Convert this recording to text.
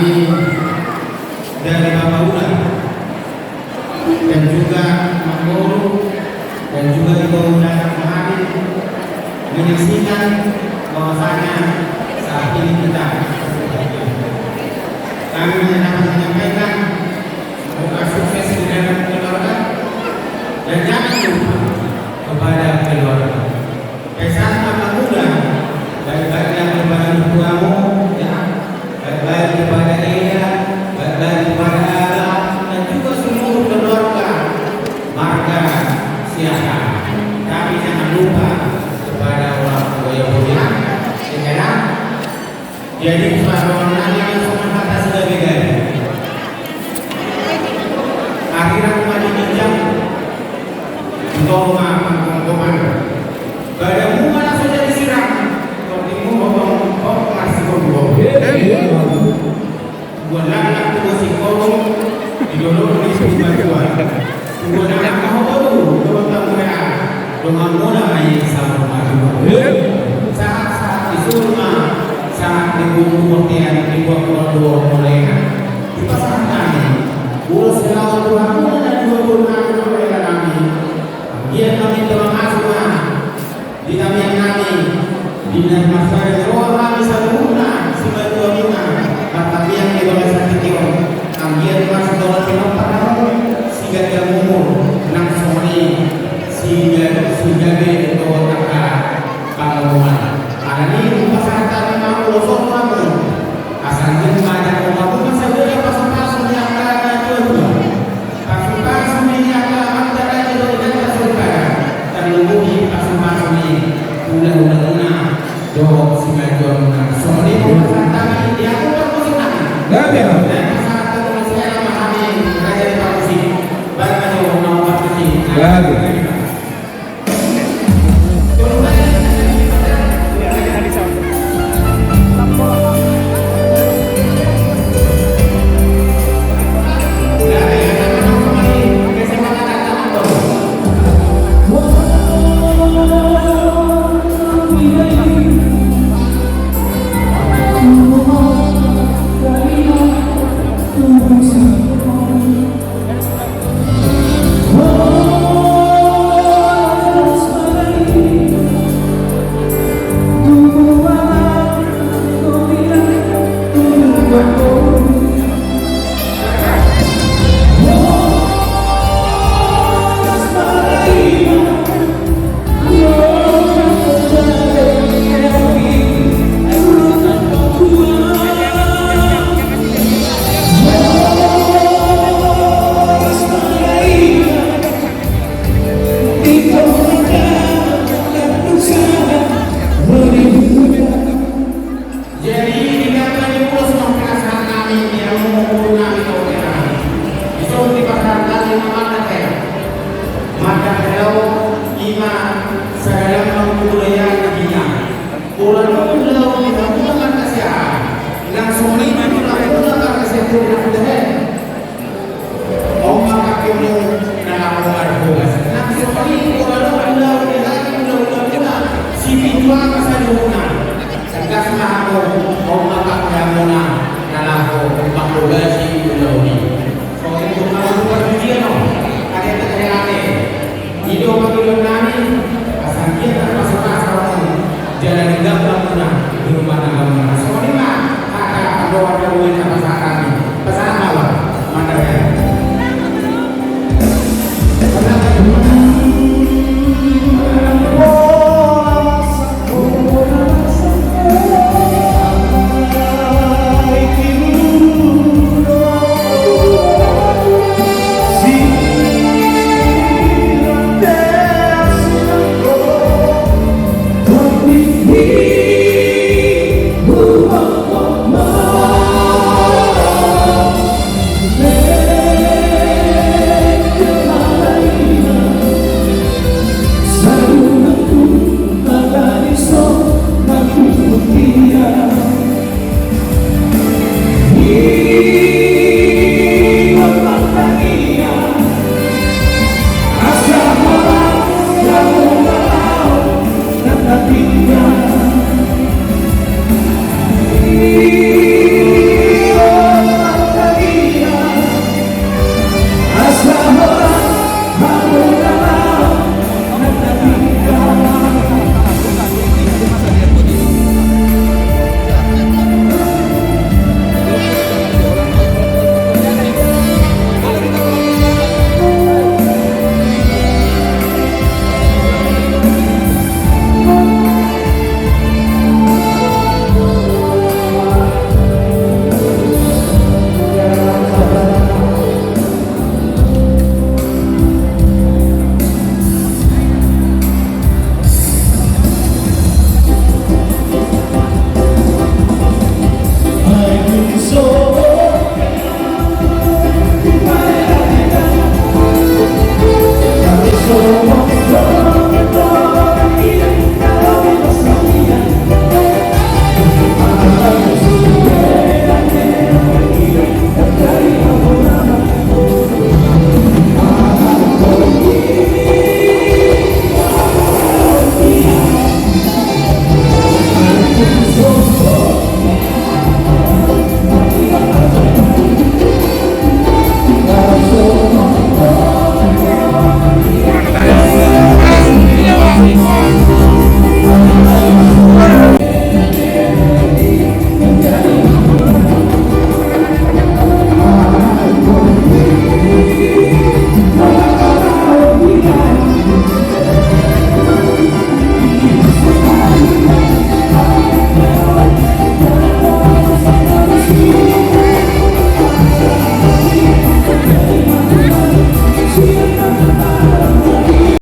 kami dari Bapak Ula dan juga Pak Guru dan juga Ibu Undang kemarin menyaksikan bahwasanya saat ini kita kami menyampaikan semoga sukses di dalam keluarga dan jangan lupa kepada keluarga pesan Bapak Ula baik-baiknya kepada tuamu ya, baik-baik kepada Eda, baik-baik kepada Ada dan juga seluruh keluarga marga siapa. Tapi jangan lupa kepada orang tua yang mulia, sekarang jadi orang yang semata sudah beda. Akhirnya kembali dijam, tolong komando. Pada mana sudah disiram, kalau ngomong ngasih ngomong. Buat anak tu masih kolong, idolor ni semua tuan. Buat anak kau baru, kau tak merah. Dengan mula main sama madu. Saat itu saat dibuat dua mulai. Di pasar kami, buat selalu Tuhan dan dua mulai kami. Dia kami terima kasih di kami di masyarakat orang misalnya sebagai orang kata yang dibawa sakit itu kami masih dalam penempatan sehingga dia umur nang sore sehingga di bawah kakak kamuan karena ini masyarakat memang pelosok kamu asalnya banyak orang pun masih ada pasang-pasang yang ada dua pasang-pasang ini ada antara dua dan pasang-pasang terlebih pasang-pasang ini udah jawab singajon sorry kami dia pun berkesukaan dan masyarakat Indonesia memahami raja di Pakusi bagaimana orang Pakusi hidup